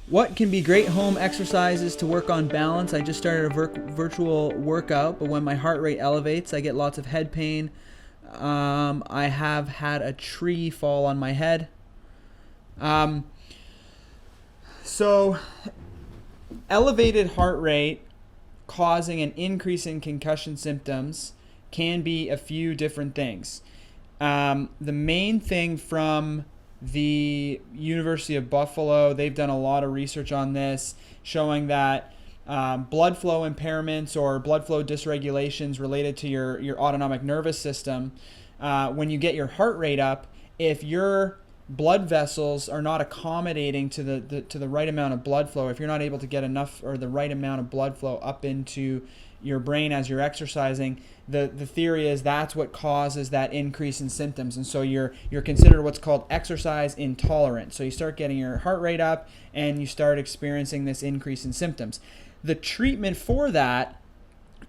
What can be great home exercises to work on balance? I just started a virtual workout, but when my heart rate elevates, I get lots of head pain. I have had a tree fall on my head. So, elevated heart rate causing an increase in concussion symptoms can be a few different things. The main thing from the University of Buffalo, they've done a lot of research on this, showing that blood flow impairments or blood flow dysregulations related to your autonomic nervous system, when you get your heart rate up, if your blood vessels are not accommodating to the right amount of blood flow, if you're not able to get enough or the right amount of blood flow up into your brain as you're exercising, the theory is that's what causes that increase in symptoms. And so you're considered what's called exercise intolerant. So you start getting your heart rate up and you start experiencing this increase in symptoms. The treatment for that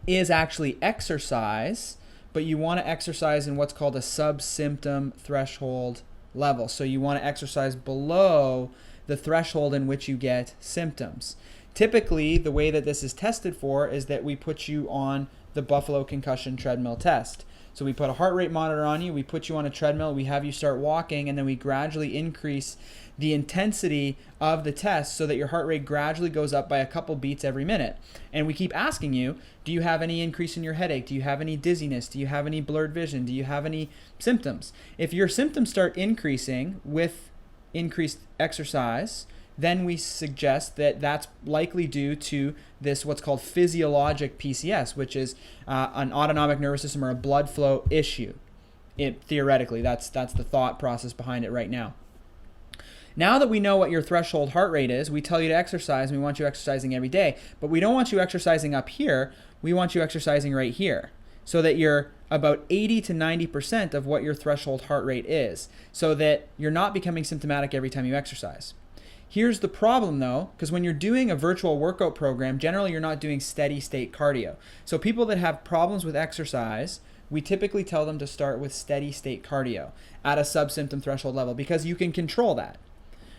is actually exercise, but you want to exercise in what's called a subsymptom threshold level. So you want to exercise below the threshold in which you get symptoms. Typically, the way that this is tested for is that we put you on the Buffalo Concussion Treadmill test. So we put a heart rate monitor on you, we put you on a treadmill, we have you start walking, and then we gradually increase the intensity of the test so that your heart rate gradually goes up by a couple beats every minute. And we keep asking you, do you have any increase in your headache? Do you have any dizziness? Do you have any blurred vision? Do you have any symptoms? If your symptoms start increasing with increased exercise, then we suggest that that's likely due to this what's called physiologic PCS, which is an autonomic nervous system or a blood flow issue. Theoretically, that's the thought process behind it right now. Now that we know what your threshold heart rate is, we tell you to exercise, and we want you exercising every day, but we don't want you exercising up here, we want you exercising right here, so that you're about 80 to 90% of what your threshold heart rate is, so that you're not becoming symptomatic every time you exercise. Here's the problem though, because when you're doing a virtual workout program, generally you're not doing steady state cardio. So people that have problems with exercise, we typically tell them to start with steady state cardio at a subsymptom threshold level because you can control that.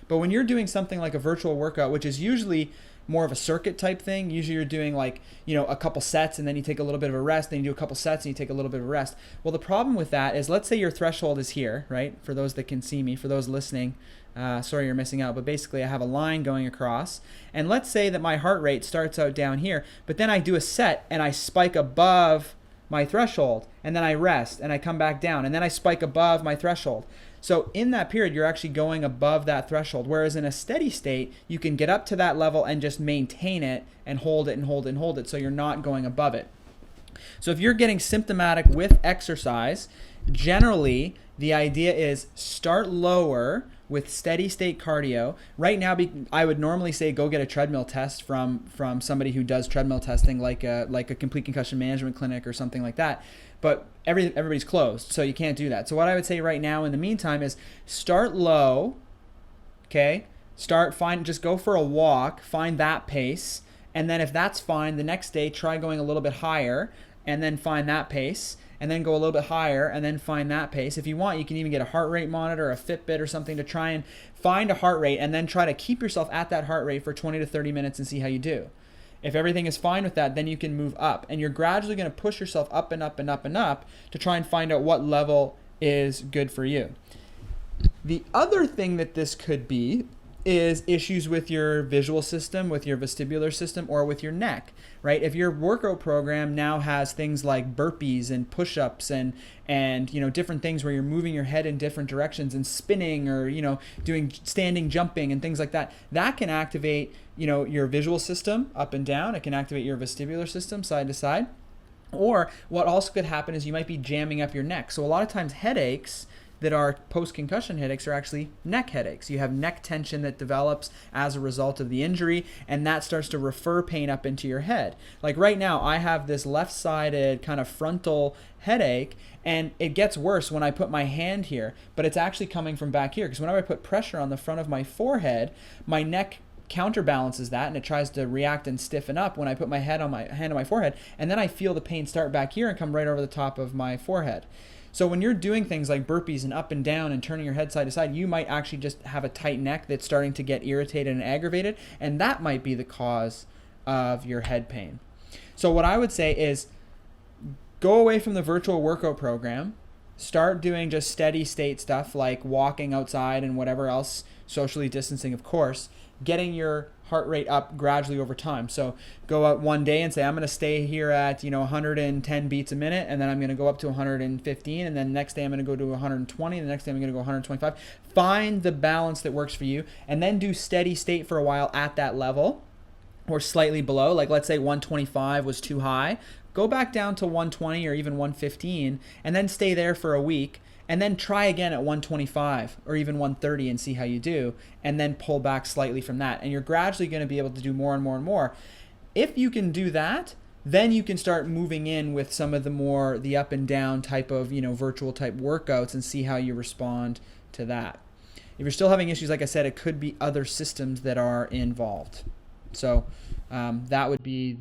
But when you're doing something like a virtual workout, which is usually more of a circuit type thing, usually you're doing like, a couple sets and then you take a little bit of a rest, then you do a couple sets and you take a little bit of a rest. Well, the problem with that is, let's say your threshold is here, right? For those that can see me, for those listening, sorry you're missing out, but basically I have a line going across, and let's say that my heart rate starts out down here, but then I do a set and I spike above my threshold, and then I rest and I come back down, and then I spike above my threshold. So in that period, you're actually going above that threshold, whereas in a steady state, you can get up to that level and just maintain it and hold it and hold it and hold it, so you're not going above it. So if you're getting symptomatic with exercise, generally the idea is start lower with steady state cardio. Right now, I would normally say go get a treadmill test from somebody who does treadmill testing, like a complete concussion management clinic or something like that. But everybody's closed, so you can't do that. So what I would say right now in the meantime is start low, okay? Just go for a walk, find that pace, and then if that's fine, the next day try going a little bit higher, and then find that pace, and then go a little bit higher, and then find that pace. If you want, you can even get a heart rate monitor, a Fitbit or something to try and find a heart rate, and then try to keep yourself at that heart rate for 20 to 30 minutes and see how you do. If everything is fine with that, then you can move up, and you're gradually going to push yourself up and up and up and up to try and find out what level is good for you. The other thing that this could be is issues with your visual system, with your vestibular system, or with your neck, right? If your workout program now has things like burpees and push-ups and different things where you're moving your head in different directions and spinning or, doing standing jumping and things like that, that can activate, your visual system up and down. It can activate your vestibular system side to side. Or what also could happen is you might be jamming up your neck. So a lot of times headaches that are post-concussion headaches are actually neck headaches. You have neck tension that develops as a result of the injury, and that starts to refer pain up into your head. Like right now, I have this left-sided kind of frontal headache, and it gets worse when I put my hand here, but it's actually coming from back here, because whenever I put pressure on the front of my forehead, my neck counterbalances that, and it tries to react and stiffen up when I put my hand on my forehead, and then I feel the pain start back here and come right over the top of my forehead. So when you're doing things like burpees and up and down and turning your head side to side, you might actually just have a tight neck that's starting to get irritated and aggravated, and that might be the cause of your head pain. So what I would say is go away from the virtual workout program, start doing just steady state stuff like walking outside and whatever else, socially distancing, of course, getting your heart rate up gradually over time. So go out one day and say, I'm going to stay here at 110 beats a minute, and then I'm going to go up to 115, and then next day I'm going to go to 120, and the next day I'm going to go 125. Find the balance that works for you, and then do steady state for a while at that level or slightly below. Like let's say 125 was too high. Go back down to 120 or even 115, and then stay there for a week, and then try again at 125 or even 130 and see how you do, and then pull back slightly from that. And you're gradually going to be able to do more and more and more. If you can do that, then you can start moving in with some of the up and down type of, virtual type workouts and see how you respond to that. If you're still having issues, like I said, it could be other systems that are involved. So that would be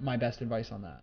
my best advice on that.